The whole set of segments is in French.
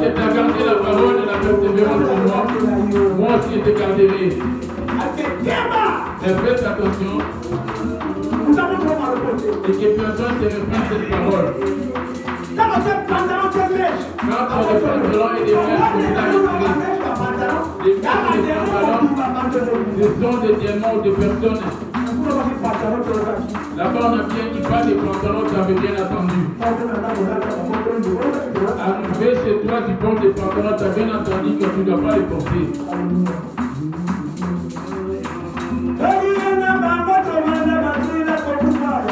que tu as gardé la parole et la persévérance en moi, moi aussi je te garderai. Mais faites attention et que personne ne reprenne cette parole. Quand on a des pantalons et des mèches ce sont des diamants de personnes. Là-bas on a bien dit pas des pantalons, tu avais bien attendu. Arrivé chez toi, tu portes des pantalons, tu as bien entendu que tu ne dois pas les porter.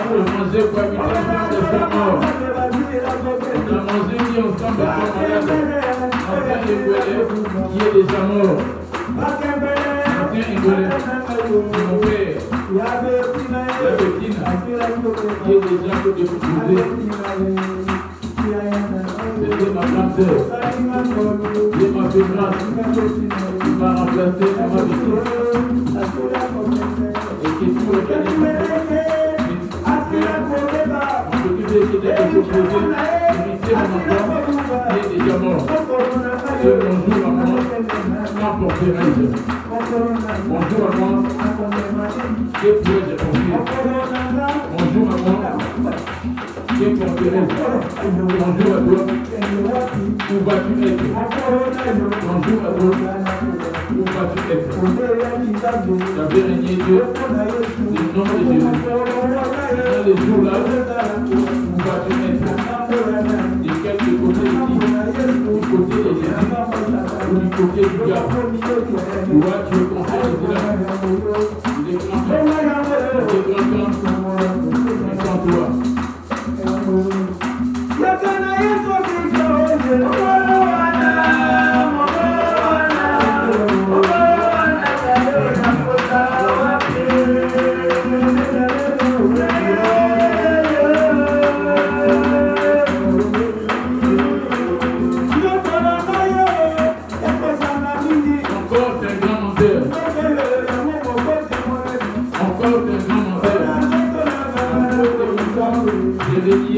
On a mangé pour habiter ensemble des gens morts. On a mangé mis ensemble des gens malades. Enfin Ingolé qui est déjà mort. Ancien Ingolé, mon père. La Bettina qui est déjà déposée. C'était ma grande sœur. Qui m'a fait grâce. Qui m'a remplacé pour ma vie. Et qui est tout le cas de on s'occupe de proposer, d'imiter mon enfant qui est déjà mort. Et bonjour à moi, sans porter-je. Bonjour à moi, que puis-je porter? Bonjour à moi, que porterai-je? Bonjour à toi, où vas-tu être? Bonjour à toi, où vas-tu être? J'avais régné Dieu, du nom de Jésus. Dans les jours-là, où vas-tu être? De quel côté ici? Du côté de Jésus ou du côté du diable? Toi, tu es conseil de cela. Il est grand temps. Il est grand temps. Sans toi.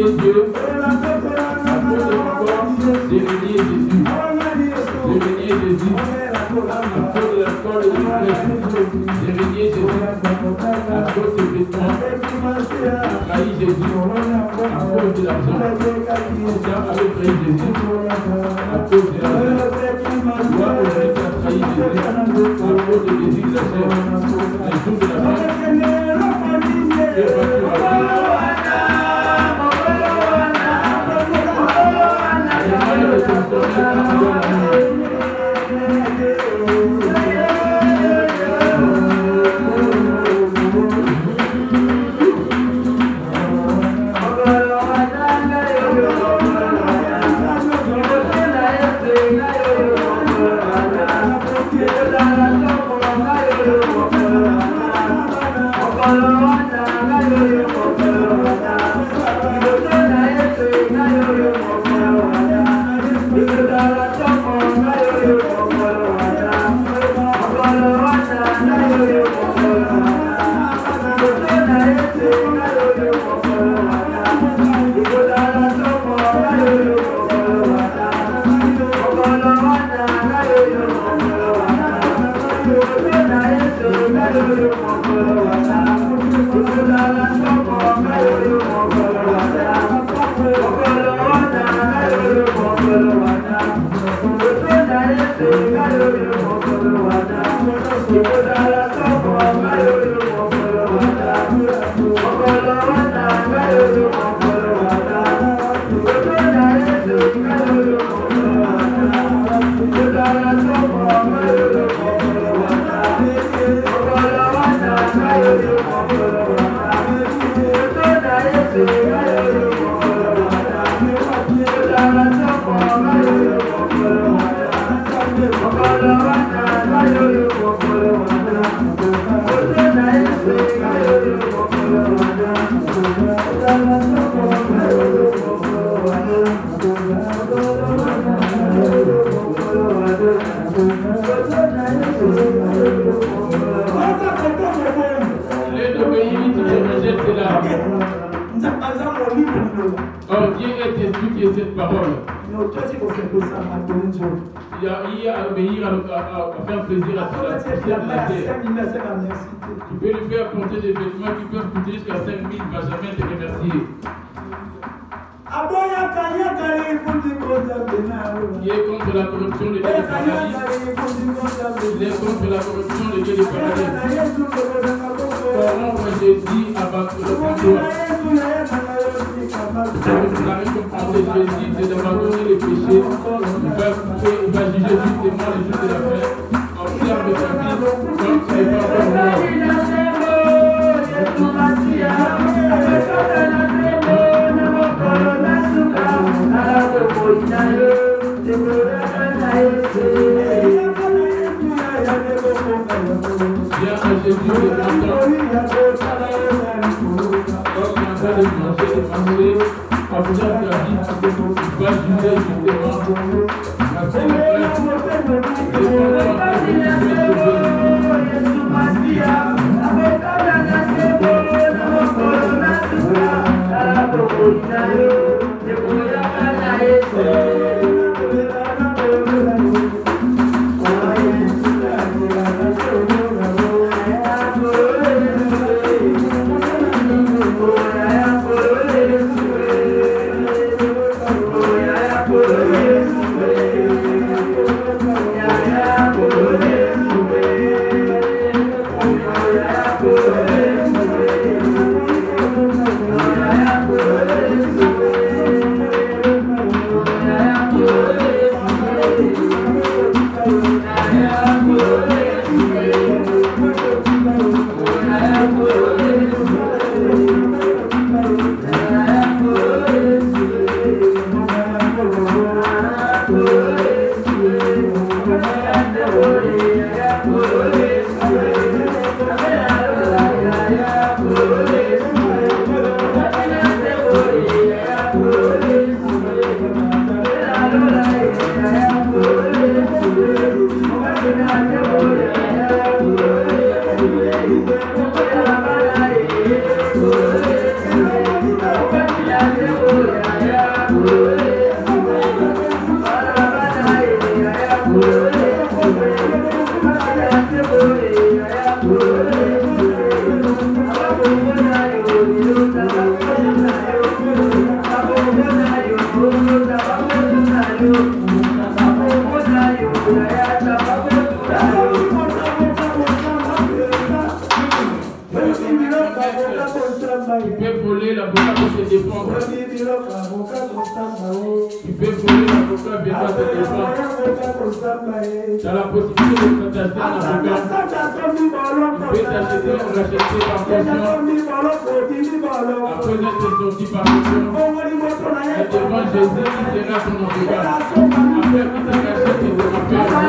Dieu, à cause de mon corps, j'ai renié Jésus. J'ai renié Jésus. À cause de la corde de l'Église, j'ai renié Jésus. À cause de vêtements, j'ai trahi Jésus. À cause de l'argent, j'ai trahi Jésus. À cause de l'argent, toi aujourd'hui tu as trahi Jésus. À cause de Jésus de la chair, les jours de la mort, et vas-tu avoir appliquer cette parole. Il y a à obéir, à faire plaisir à la terre. Tu peux lui faire porter des vêtements qui peuvent coûter jusqu'à 5 000, il ne va jamais te remercier. Il est contre la corruption de Dieu des paradis. Il est contre la corruption de Dieu des paradis. Comment Jésus a battu le pouvoir? La récompense de Jésus, c'est d'abandonner les péchés. Il va juger justement les jours de la fin. Observe ta vie comme tu n'es pas mort. Viens à Jésus le matin. Comme tu es en train de manger, observe ta vie. Tu vas juger justement. Tu peux voler l'avocat pour te défendre. Tu peux voler l'avocat viendra te défendre. Tu as la possibilité de t'acheter un avocat. Tu peux t'acheter ou racheter par caution. Après être sorti par caution. Et devant Jésus qui sera ton avocat. Après qu'il t'a caché tes affaires.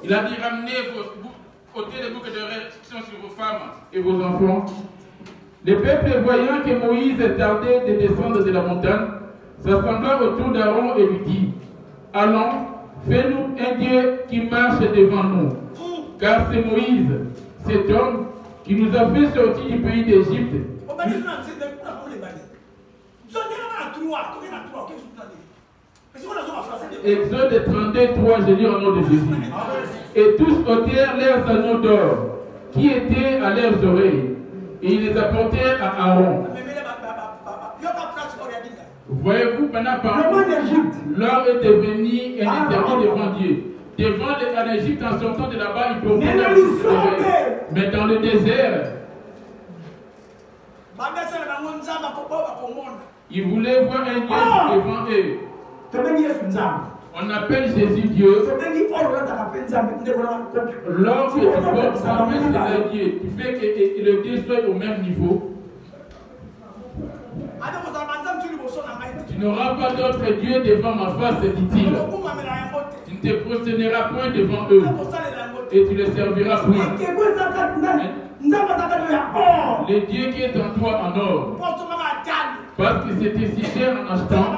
Il a dit ramenez ôtez les boucles de restriction sur vos femmes et vos enfants. Le peuple, voyant que Moïse tardait de descendre de la montagne, s'assembla autour d'Aaron et lui dit: allons, fais-nous un Dieu qui marche devant nous. Car c'est Moïse, cet homme, qui nous a fait sortir du pays d'Égypte. Exode 32, 3, je lis au nom de Jésus. Et tous ôtèrent leurs anneaux d'or qui étaient à leurs oreilles, et ils les apportèrent à Aaron. Voyez-vous, pendant l'or est devenu un interdit devant Dieu. Devant l'Égypte, en sortant de là-bas, ils portaient leurs oreilles. Mais dans le désert, ils voulaient voir un Dieu devant eux. On appelle Jésus Dieu. L'or que tu portes, ça met c'est Dieu. Tu fais que le Dieu soit au même niveau. Tu n'auras pas d'autre Dieu devant ma face, dit-il. Tu ne te prosterneras point devant eux. Et tu ne les serviras point. Le Dieu qui est en toi en or. Parce que c'était si cher en achetant.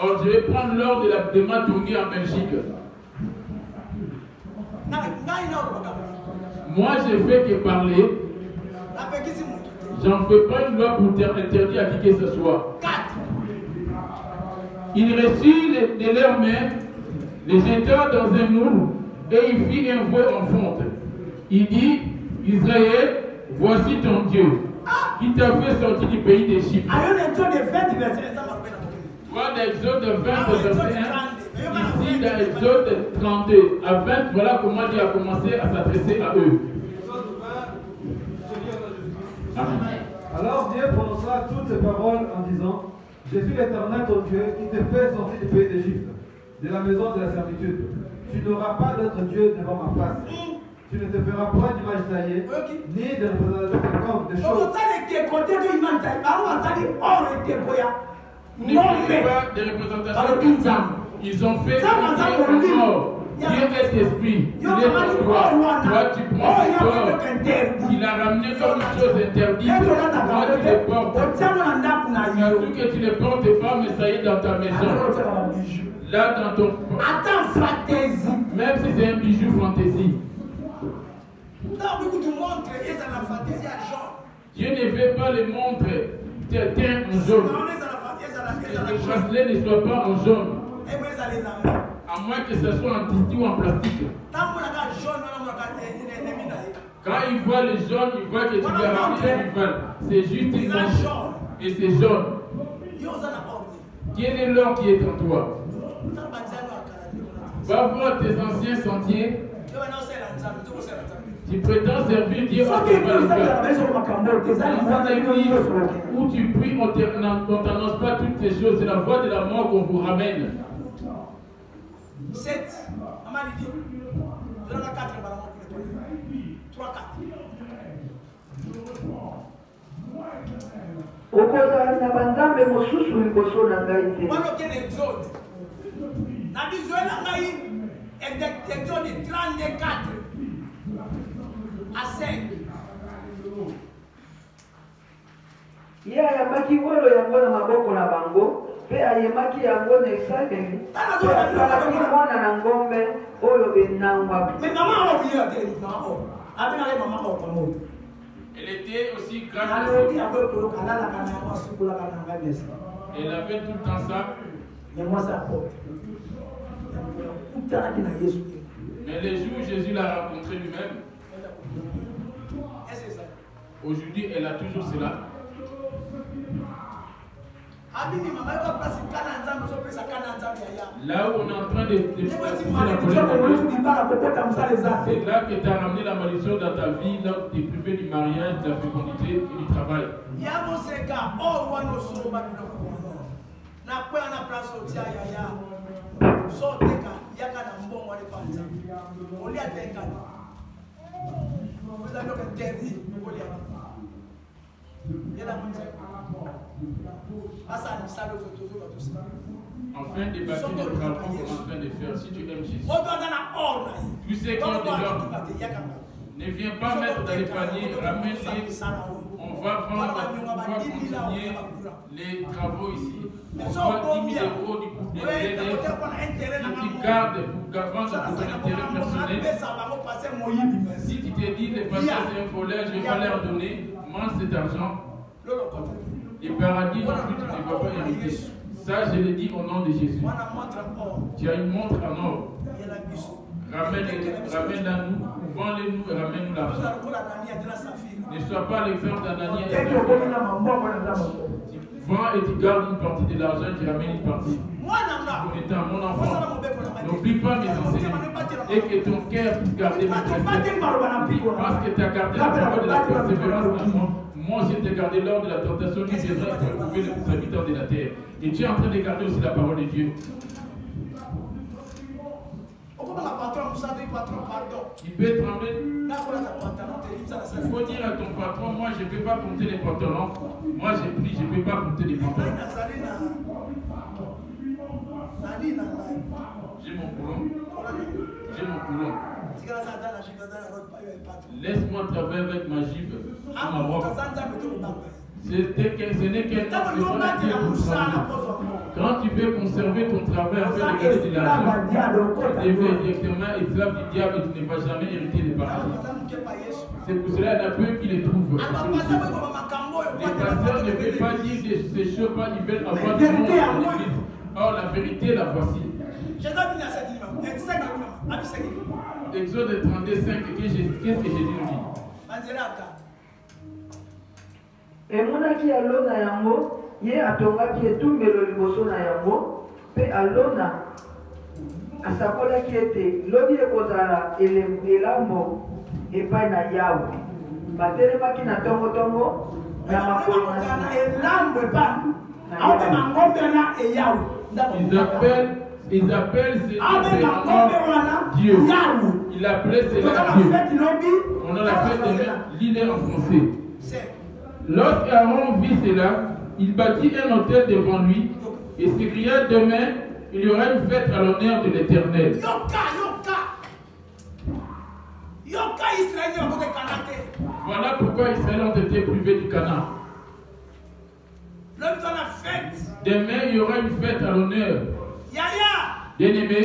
Or, je vais prendre l'or de Matungé en Belgique. Moi, je fais que parler. J'en fais pas une loi pour interdire à qui que ce soit. Il reçut de leurs mains, les jeta dans un moule, et il fit un vœu en fonte. Il dit: Israël, voici ton Dieu, qui t'a fait sortir du pays d'Égypte. Voilà d'Exode 20, verset 1. Ici, dans Exode 32 à 20, voilà comment Dieu a commencé à s'adresser à eux. Amen. Alors Dieu prononça toutes ces paroles en disant: Je suis l'Éternel ton Dieu qui te fait sortir du pays d'Égypte, de la maison de la servitude. Tu n'auras pas d'autre Dieu devant ma face. Tu ne te feras point d'image taillée, ni de représentation quelconque de choses. Ne faites pas de représentation. Ils ont fait un Dieu en or. Dieu est esprit, il est en toi. Toi, tu prends ce corps. Il a ramené comme une chose interdite. Toi, tu les portes. Surtout que tu ne les portes pas, mais ça y est dans ta maison. Là, dans ton. Même si c'est un bijou fantaisie. Dieu ne veut pas les montrer teint en jaune. Que le bracelet ne soit pas en jaune. À moins que ce soit en tissu ou en plastique. Quand il voit le jaune, il voit que tu lui as ramené un rival. C'est juste une manche. Et c'est jaune. Quel est l'or qui est en toi? Va voir tes anciens sentiers. Tu prétends servir Dieu en dans l'église où tu pries, on t'annonce pas toutes ces choses. C'est la voie de la mort qu'on vous ramène. 7. Maman dit, vous en avez 4 balles pour les 3, 4. okozala banzambe mosusu liboso na ngai te. Wana okende Exode. Na biso na ngai Exode 34 à 5. Ye ayambaki wolo yango na maboko na bango, mpe mpe ayemaki yango na esaleli mpe asalaki mwana na ngombe oyo enangwaki. Elle était aussi grâce à elle avait tout le temps ça. Mais les jours où Jésus l'a rencontré lui-même, aujourd'hui elle a toujours cela. Là où on est en train de c'est là que tu as ramené la malédiction dans ta vie, là où tu es privé du mariage, de la fécondité et du travail. Enfin, des bâtiments de travaux qu'on est en train de faire, si tu aimes Jésus, tu sais qu'il y a des gens. Ne viens pas mettre dans les paniers, ramène-les. On va vendre, on va continuer les travaux ici. On va 10 000 € du coup de l'élève qui garde pour vendre pour ton intérêt personnel. Si tu te dis, les pasteurs c'est un voleur, je ne vais pas leur donner, mange cet argent. Les paradis non plus, tu ne vas pas hériter. Ça, je le dis au nom de Jésus. Tu as une montre en or. Ramène-la nous, vends-les-nous et ramène-nous l'argent. Ne sois pas l'exemple d'Ananias et Saphira. Tu vends et tu gardes une partie de l'argent, tu ramènes une partie. Mon état, mon enfant, n'oublie pas mes enseignements et que ton cœur puisse garder mes préceptes. Parce que tu as gardé la parole de la persévérance en moi. Moi, j'ai gardé lors de la tentation qui viendra pour trouver les habitants de la terre. Et tu es en train de garder aussi la parole de Dieu. Il peut trembler. Il faut dire à ton patron, moi je ne peux pas compter les pantalons. Moi j'ai pris, je ne peux pas compter les pantalons. J'ai mon boulot. J'ai mon boulot. Laisse-moi travailler avec ma gibe. Ma robe. Ce n'est qu'un acte quand tu veux conserver ton travail afin de gagner de l'argent, tu deviens directement esclave du diable et tu ne vas jamais hériter des paradis. C'est pour cela qu'il y en a peu qui les trouvent. Les pasteurs ne veulent pas dire ces choses, ils veulent avoir du monde dans l'église. Or, la vérité, la voici. Exode 32:5, qu'est-ce que Jésus nous dit? Emonaki alona yango ye atongaki etumbelo liboso na yango mpe alona asakolaki ete lobi ekozala elambo epai na Yawe batelemaki na tongotongo na makolo ils appellent ce Dieu. Il appelait cela Dieu. On a la fête de l'île en français. Lorsqu'Aaron vit cela, il bâtit un autel devant lui et s'écria demain, il y aura une fête à l'honneur de l'Éternel. Voilà pourquoi Israël ont été privés du Canaan. Demain, il y aura une fête à l'honneur. Bien-aimé,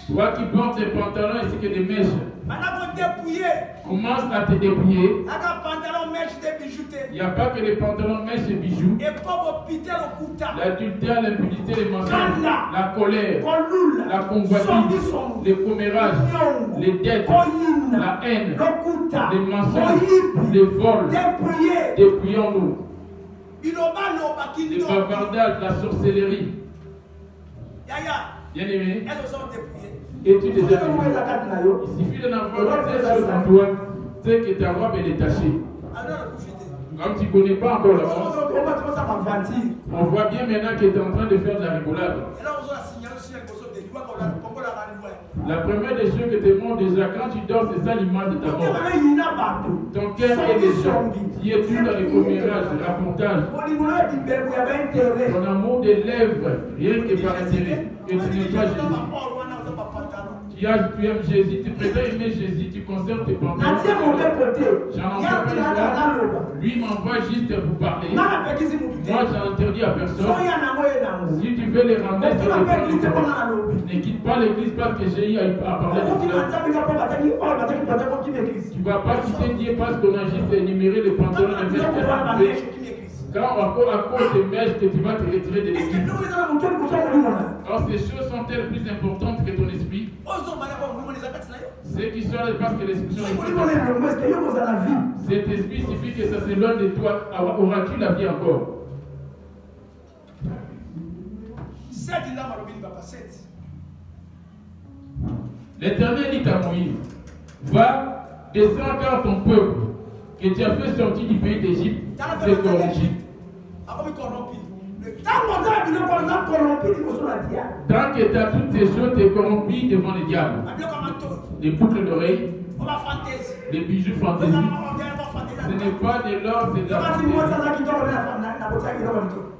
toi qui portes des pantalons ainsi que des mèches, commence à te dépouiller. Il n'y a pas que les pantalons, mèches et bijoux. L'adultère, l'impudité, les mensonges, la colère, la convoitise, les commérages, les dettes, la haine, les mensonges, les vols. Dépouillons-nous. Les bavardages, la sorcellerie. Bien-aimé, et tu déjà il suffit d'en avoir ces choses en toi, c'est que ta robe est détachée. Comme tu ne connais pas encore la robe, on voit bien maintenant que tu es en train de faire de la rigolade. La première des choses que te montre déjà, quand tu dors, c'est ça l'image de ta mort. Ton cœur est déjà, qui est tout dans les commérages, les rapportages. Ton amour des lèvres, rien que par intérêt. Et tu n'es pas Jésus. Tu aimes Jésus, tu préfères aimer Jésus, tu conserves tes pantalons. J'en ai pas. Lui m'envoie juste pour parler. Moi, j'ai interdit à personne. Si tu veux les ramener sur l'église, ne quitte pas l'église parce que j'ai eu à parler de cela. Tu ne vas pas quitter Dieu parce qu'on a juste énuméré les pantalons de mèches. Quand à cause des mèches que tu vas te retirer de l'église. Alors ces choses sont-elles plus importantes que ton esprit? C'est qui sont là parce que l'esprit cet esprit suffit que ça s'éloigne de toi. Auras-tu la vie encore? L'Éternel dit à Moïse, va, descends car ton peuple que tu as fait sortir du pays d'Égypte s'est corrompu. Tant que tu as toutes ces choses, tu es corrompu devant le diable. Les boucles d'oreilles, les bijoux fantaisiques. Ce n'est pas de l'or, c'est de la fantaisie.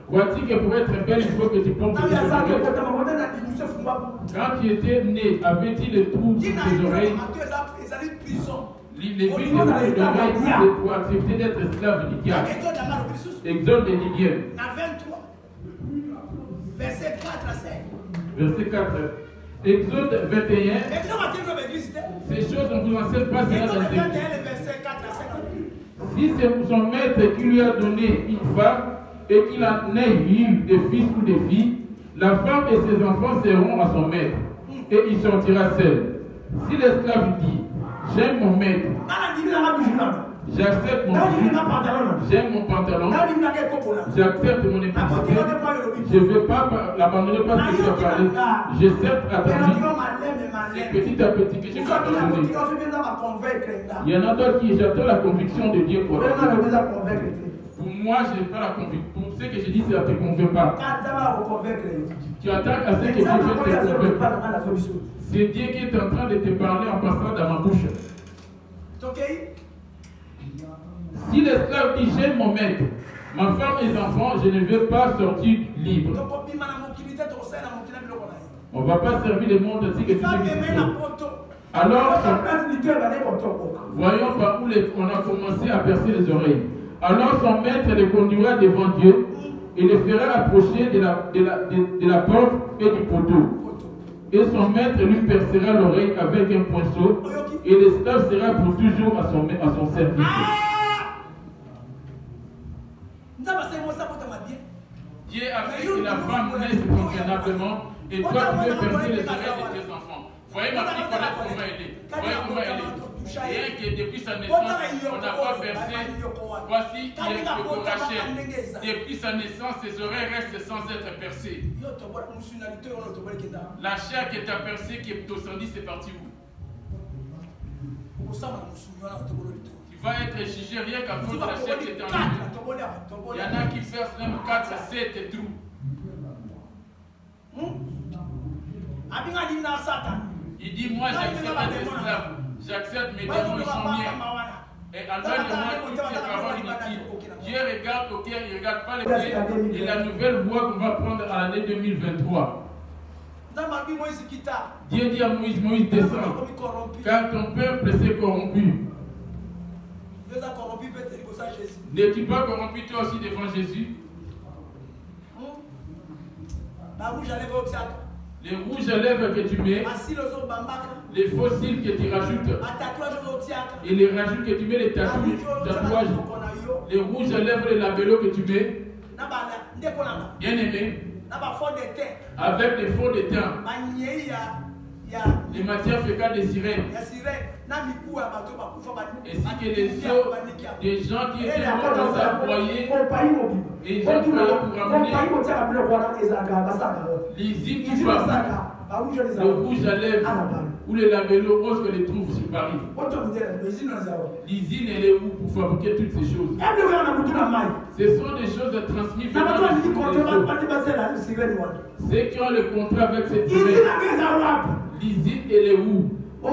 Vois-tu que pour être belle, il faut que tu portes des choses. Quand tu étais né, avais-tu les trous sur tes oreilles? Les billes de boucles d'oreilles pour accepter d'être esclave du diable. Exode de Lydienne. Verset 4 à 5. Verset 4. Exode 21. Ces choses, on ne vous enseigne pas cela dans l'église. Si c'est son maître qui lui a donné une femme et qu'il en ait eu des fils ou des filles, la femme et ses enfants seront à son maître et il sortira seul. Si l'esclave dit, j'aime mon maître, j'accepte mon bijou, j'aime mon pantalon, j'accepte mon épicité, je ne vais pas l'abandonner parce que tu as parlé. Je certes attendu, c'est petit à petit que je vais abandonner. Il y en a d'autres qui j'attends la conviction de Dieu pour eux. Pour moi, je n'ai pas la conviction. Pour ce que je dis, ça ne te convainc pas. Tu attends à ce que Dieu te convainque. C'est Dieu qui est en train de te parler en passant dans ma bouche. Si l'esclave dit j'aime mon maître, ma femme et mes enfants, je ne veux pas sortir libre. On ne va pas servir le monde ainsi que tu veux. Alors, voyons par où on a commencé à percer les oreilles. Alors son maître le conduira devant Dieu et le fera approcher de la porte et du poteau. Et son maître lui percera l'oreille avec un poinçon et l'esclave sera pour toujours à son service. Dieu a fait que la femme naisse convenablement et toi tu veux percer les oreilles de tes enfants. Voyez ma fille comment elle est. Voyez comment elle est. Rien que depuis sa naissance, on n'a pas percé. Voici qu'il est le Rachel. Depuis sa naissance, ses oreilles restent sans être percées. La chair que tu as percée, qui est au sandy, c'est parti où? Tu vas être jugé rien qu'à cause de la chair qui est en lui. Il y en a qui percent même 4, 7 trous. Il dit, moi j'accepte d'être esclave. J'accepte mes démons, ils sont miens. Et enlève-moi toutes ces paroles inutiles. Dieu regarde au cœur, il ne regarde pas les pieds. Et la nouvelle voie qu'on va prendre à l'année 2023. Dieu dit à Moïse, Moïse descend. Car ton peuple s'est corrompu. N'es-tu pas corrompu toi aussi devant Jésus? Les rouges à lèvres que tu mets, les fossiles que tu rajoutes, et les rajouts que tu mets, les tatouages, les rouges à lèvres, les labellos que tu mets, bien aimé, avec des fonds de teint, les matières fécales des sirènes, ainsi que les os des gens qui étaient morts dans sa broyée, et ils ont croyé pour ramener l'usine qui fabrique le rouge à lèvres ou les labellos roses que les trouve sur Paris. L'usine elle est où pour fabriquer toutes ces choses? Ce sont des choses transmises par ceux qui ont le contrat avec cette sirène. L'usine elle est où? Vous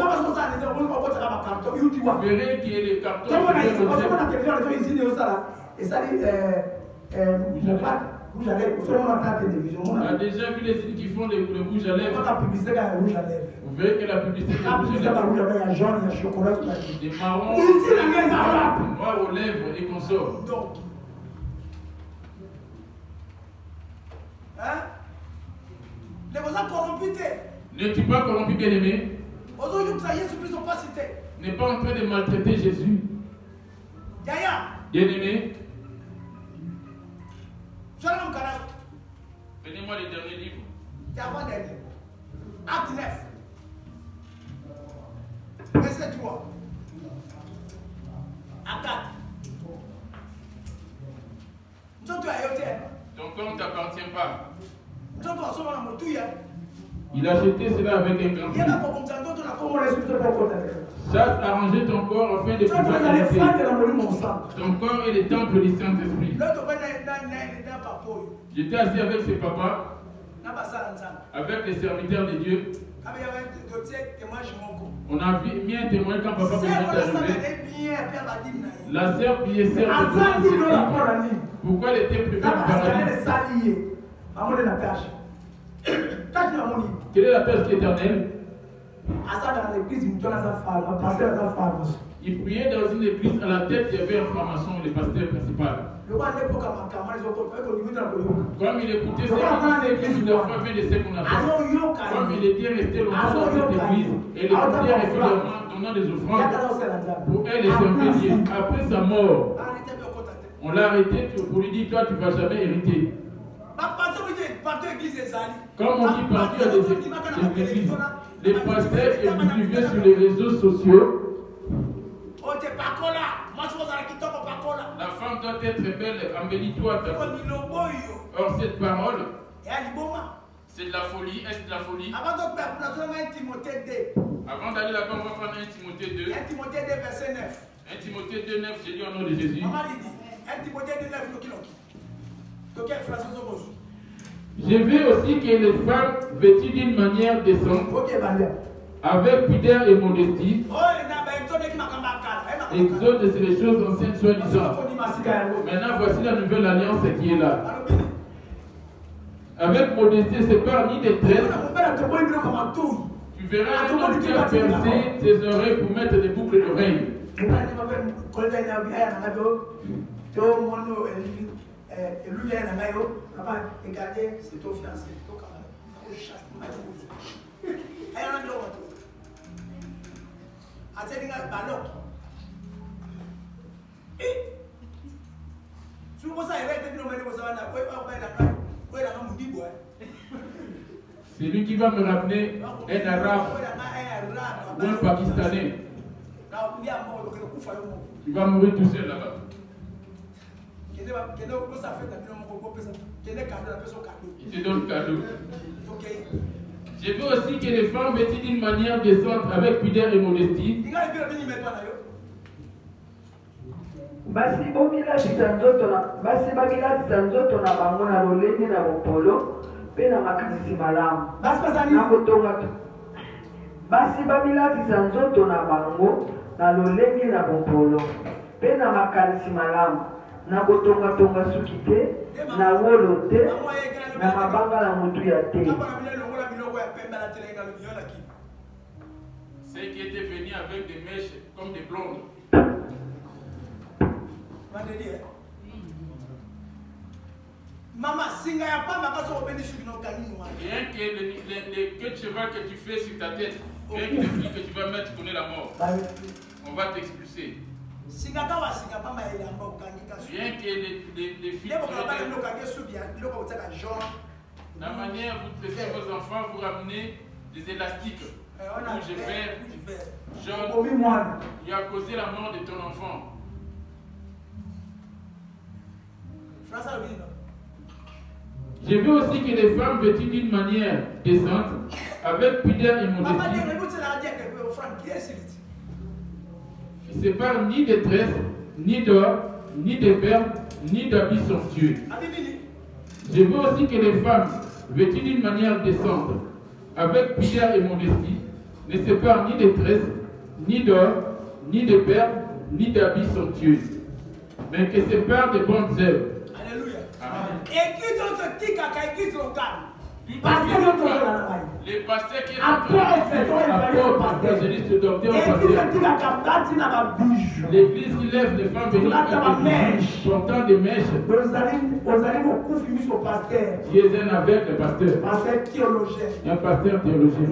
verrez qu'il y a les cartons. rouge à lèvres. Vous avez la télévision. On a déjà vu les signes qui font le rouge à lèvres. La publicité a rouge à lèvres. Vous verrez que la publicité est La rouge publicité à a rouge à lèvres. lèvres, il y a jaune, il y a chocolat. Des marrons, Ici, la maison arabe. noirs aux lèvres et consorts. Donc, hein? Les voisins corrompus. N'es-tu pas corrompu, bien-aimé? Aujourd'hui, ça y est, plus ont pas cité. N'est pas en train de maltraiter Jésus. Yaya, Bien-aimé, sois là, mon canard. donnez-moi les derniers livres. C'est avant-dernier. Acte 9. Verset 3. À 4. Nous sommes tous à Yoté. Ton corps ne t'appartient pas. Nous sommes tous ensemble dans mon touille. Il a acheté cela avec un grand Il y a prix. là pour comprendre, on a comment respecter pour côté. Chasse arranger ton corps afin de Tu vas pouvoir aller habiter. faire de la molie mon sang. Ton corps est le temple du Saint-Esprit. L'autre va dans papo. J'étais assis avec ses papas, N'a pas ça ensemble. avec les serviteurs de Dieu. Ah, mais il y avait un dossier témoin chez mon co. On a mis un témoin quand papa C'est venait vrai, ça d'arriver. m'allait bien, puis elle m'a dit, naïf. La sœur priait sœur de Ensemble, Dieu. nous, on a pas la ligne. Pourquoi elle était privée du Là, parce qu'elle paradis? est saliée. À mon la tâche. Tâche à mon lit. Quelle est la tâche éternelle? À ça, dans l'église, il me donne à sa femme. À passer à sa femme. Il priait dans une église, à la tête il y avait inflammation, le pasteur principal. Le roi, à l'époque, à ma camarade, ils ont compris au niveau de la Koyoka. Comme il écoutait ça, il disait qu'une fois vient de ce qu'on appelle. Alors, Yoka. Comme il était resté longtemps dans cette église, et le priait régulièrement, donnant des offrandes pour elle et servir. Après sa mort, on l'a arrêté pour lui dire, toi tu ne vas jamais hériter. Comme on dit partout à des églises, les pasteurs et vivaient sur les réseaux sociaux. La femme doit être belle, embellis-toi. Or cette parole, c'est de la folie. Est-ce de la folie? Avant d'aller là-bas, on va prendre 1 Timothée 2. 1 Timothée 2, verset 9. 1 Timothée 2, 9, j'ai dit au nom de Jésus. Maman dit, 1 Timothée 2, 9, Je veux aussi que les femmes vêtues d'une manière décente, avec pudeur et modestie, exhortent sur les choses anciennes soi-disant. Maintenant, voici la nouvelle alliance qui est là. Avec modestie, c'est pas ni détresse. Tu verras un homme qui a percé ses oreilles pour mettre des boucles d'oreilles. C'est ton fiancé. C'est lui qui va me ramener un arabe ou un pakistanais. Tu vas mourir tout seul là-bas. Il te donne cadeau. Je veux aussi que les femmes vêtues d'une manière décente, avec pudeur et modestie, basi bomilatisa nzoto na bango na lolenge na bopolo mpe na makanisi malamu na kotonga. Basi bamilatisa nzoto na bango na lolenge na bopolo mpe na makanisi malamu na kotongatonga suki te na wolo te na mabanga na motu ya te. ceux qui étaient venus avec des mèches comme des blondes. Maman, singa ya pas ma kaso obéni sur nos canines. Rien que les queues de cheval que tu fais sur ta tête, rien que les flics que tu vas mettre, tu connais la mort. On va t'expulser. Singa kawa singa pas ma elamba okangika. Rien que les filles la manière vous laissez vos enfants vous ramener des élastiques rouge et vert, jaune, qui a causé la mort de ton enfant. Je veux aussi que les femmes vêtues d'une manière décente, avec pudeur et modestie, qui ne séparent ni de tresses, ni d'or, ni de perles, ni d'habits somptueux. Je veux aussi que les femmes vêtues d'une manière décente, avec pudeur et modestie, ne séparent ni de tresses, ni d'or, ni de perles, ni d'habits somptueux, mais que séparent de bonnes œuvres. Alléluia. Amen. Église autotique à église locale. Parce que les pasteurs qui l'église qui lève les femmes venir portant des mèches. Qui est un aveugle pasteur. Un pasteur théologien.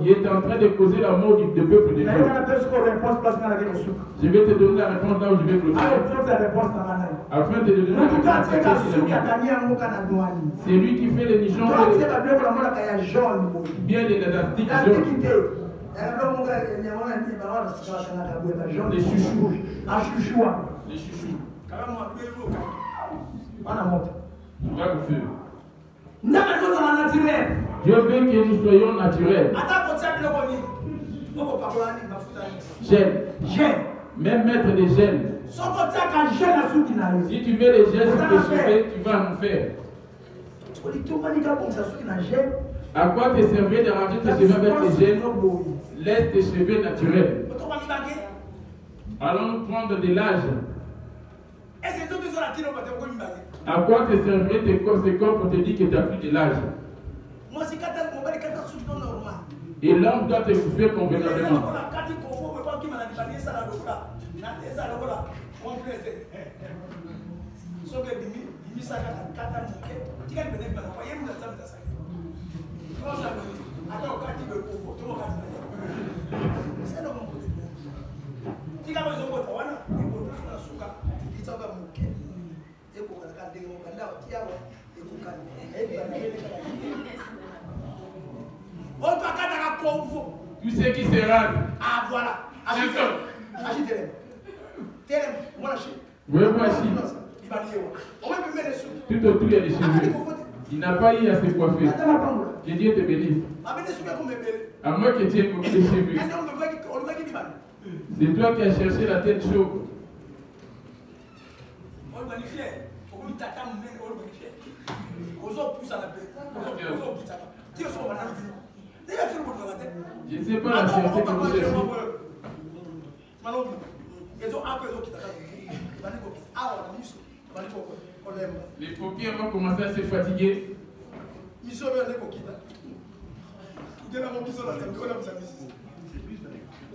Qui est en train de causer la mort du peuple de Dieu. Je vais te donner la réponse là où je vais clôturer. Afin de te donner la réponse. C'est lui qui fait les nichons. Bien les élastiques jaunes. Les chouchous. Les chouchous. Dieu veut que nous soyons naturels. Gel. Même mettre des gels. Si tu mets les gels sur tes cheveux, tu vas nous faire. À quoi te servir de ranger tes cheveux avec les gels? Laisse tes cheveux naturels. Allons-nous prendre de l'âge? À quoi te servirait tes corps pour te dire que tu n'as plus de l'âge? Et l'homme doit te bouffer convenablement. Tout ce qui se rase. Ah voilà. Tout autour il y a des cheveux. Il n'a pas eu à se coiffer. Que Dieu te bénisse. À moins que tu aies beaucoup de cheveux. C'est toi qui as cherché la tête chauve. Je ne sais pas la fierté que vous cherchez. Les paupières vont commencer à se fatiguer.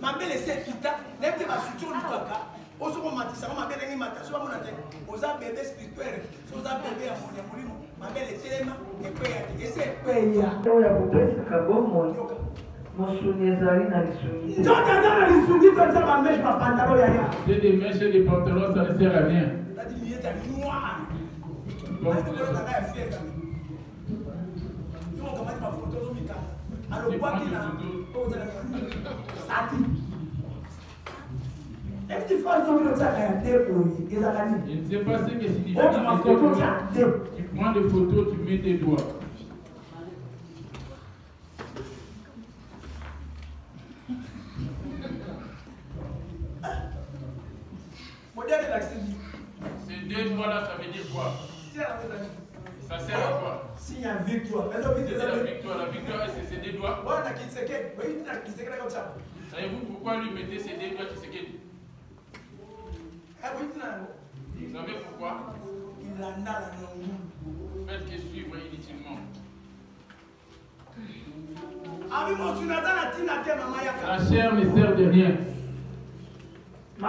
Ma belle est quitta, n'aime pas structure du caca. Au second matin, ça m'a belle mata, soit mon attaque. Aux bébé spirituel, aux bébé à mon ma belle est tellement et paye. Et c'est paye. J'ai des mèches et des pantalons, ça ne sert à rien. Je ne sais pas ce que signifie. Tu prends des photos, tu mets tes doigts. Ces deux doigts-là, ça veut dire quoi? Ça sert à quoi? S'il y a victoire. C'est la victoire. La victoire, c'est ses deux doigts. Savez-vous pourquoi lui mettez ses deux doigts qui se quittent? Vous savez pourquoi? Faites que suivre inutilement. La chair ne sert de rien. Ce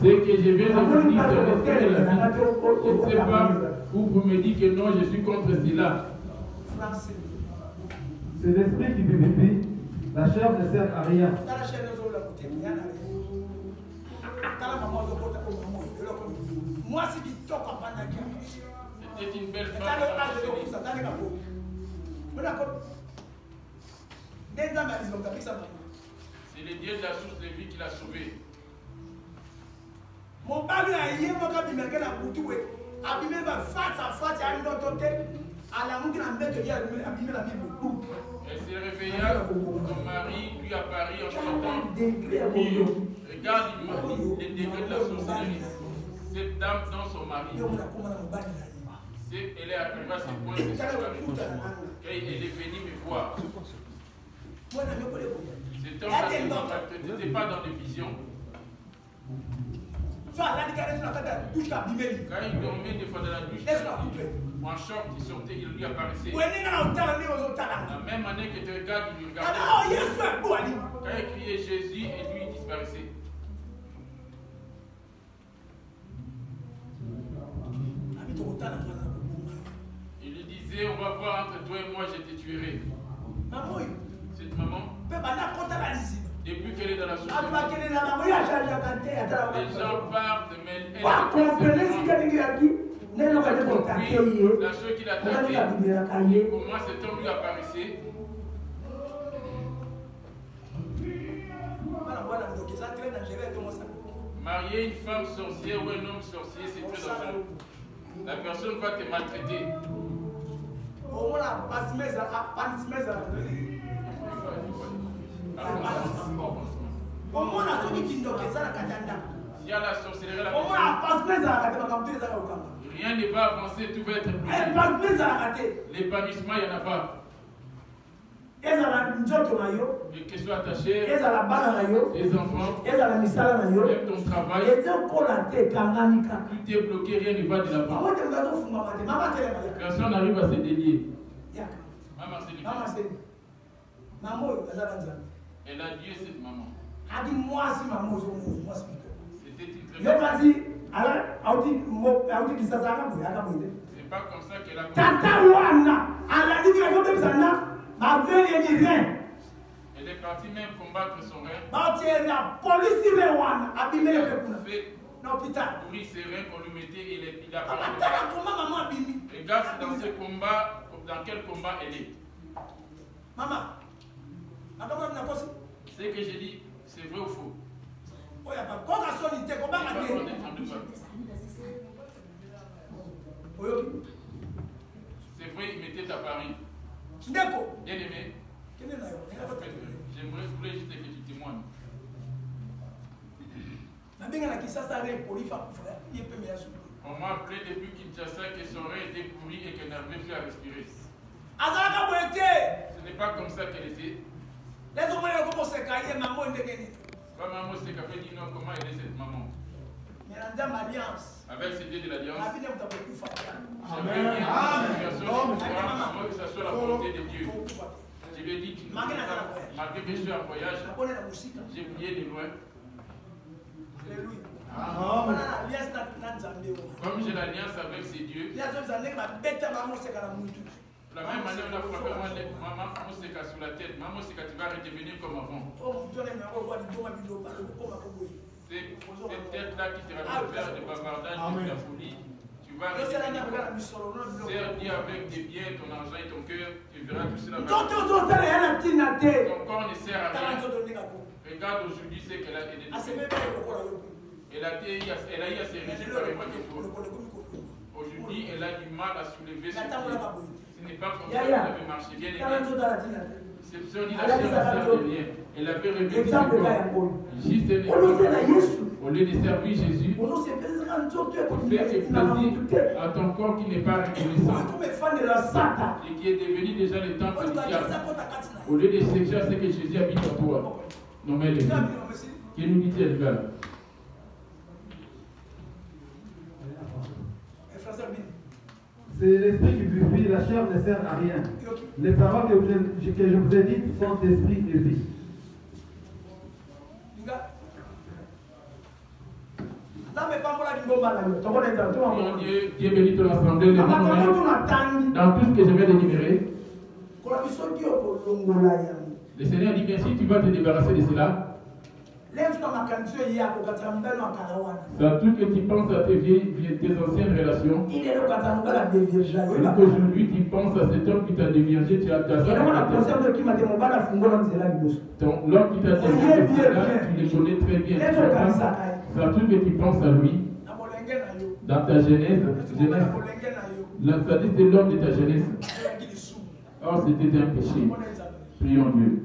que je viens de vous dire, c'est l'esprit de la vie. Je ne sais pas où vous me dites que non, je suis contre cela. C'est l'esprit qui vivifie, la chair ne sert à rien. C'était une belle femme. C'est le Dieu de la source de vie qui l'a sauvé. Mon père a hier, mon père a boutou, abîmé face à face à une autre tête, à la mouille à mettre hier, abîmé la Bible. Elle s'est réveillée, son mari lui a parlé en chantant. Regarde les degrés de la sorcellerie. Cette dame dans son mari. Elle est arrivée à ce point de quand elle est venue me voir. Cet homme-là ne n'était pas dans des visions. Quand il dormait des fois dans la douche, en short, il sortait, il lui apparaissait. La même année que tu regardes, il lui regardait. Quand il criait Jésus, et lui, il disparaissait. Il lui disait, on va voir entre toi et moi, je te tuerai. Cette maman, depuis qu'elle est dans la société, les gens partent, mais elle la chose qu'il a traité, comment cet homme lui apparaissait. Marier une femme sorcière ou un homme sorcier, c'est très dangereux. La personne va te maltraiter. Si à la sorcellerie, rien ne va avancer, tout va être bloqué. L'épanouissement, il n'y en a pas. Et que soit ta chair, tes enfants, même ton travail, tout est bloqué, rien ne va de l'avant. Personne n'arrive à se délier. Elle a Dieu, cette maman. C'était une très bonne. C'est pas comme ça qu'elle a Elle est partie même combattre son rêve. Oui, c'est rien qu'on lui mettait et il a parlé. Regarde dans ce combat, dans quel combat elle est. Maman, ce que j'ai dit, c'est vrai ou faux? C'est vrai, il m'était apparu. Bien aimé, j'aimerais juste que tu témoignes. On m'a appelé depuis Kinshasa que son rein était pourri et qu'elle n'arrivait plus à respirer. Ce n'est pas comme ça qu'elle était. Pas maman, c'est qu'elle fait dire non, comment elle est cette maman. Avec ce Dieu de l'Alliance, j'aimerais bien que personne ne que ce soit la volonté de Dieu. Je lui ai dit, malgré que je suis en voyage, j'ai prié de loin. Comme j'ai l'alliance avec ces dieux, la même année, on a frappé maman, on s'est cassé sur la tête. Maman, c'est quand tu vas redevenir comme avant. Cette tête-là qui te ramène vers des bavardages, de la folie, tu vas redevenir comme. Sers-toi avec des biens, ton argent et ton cœur, tu verras tout cela. Ton corps ne sert à rien. Regarde aujourd'hui ce qu'elle a été. Elle a eu à se réjouir par les. Aujourd'hui, elle a du mal à soulever son pied. Ce n'est pas comme ça qu'elle avait marché bien. C'est sur dit la chair de bien. Elle avait révélé son corps. Juste au lieu de servir Jésus, pour faire plaisir à ton corps qui n'est pas reconnaissant et qui est devenu déjà le temple du diable. Au lieu de chercher à ce que Jésus habite en toi. Non mais les gars, qui nous dit les gars? C'est l'esprit qui purifie, la chair ne sert à rien. Les paroles que je vous ai dites sont esprit et vie. Mon Dieu, Dieu bénit ton assemblée, dans tout ce que je vais délibérer. Le Seigneur dit bien, si tu vas te débarrasser de cela, tout que tu penses à tes anciennes relations, aujourd'hui tu penses à cet homme qui t'a déviergé, tu as ta l'homme qui t'a déviergé, tu le connais très bien. Tout que tu penses à lui, dans ta jeunesse, c'est l'homme de ta jeunesse. Or c'était un péché. Prions Dieu.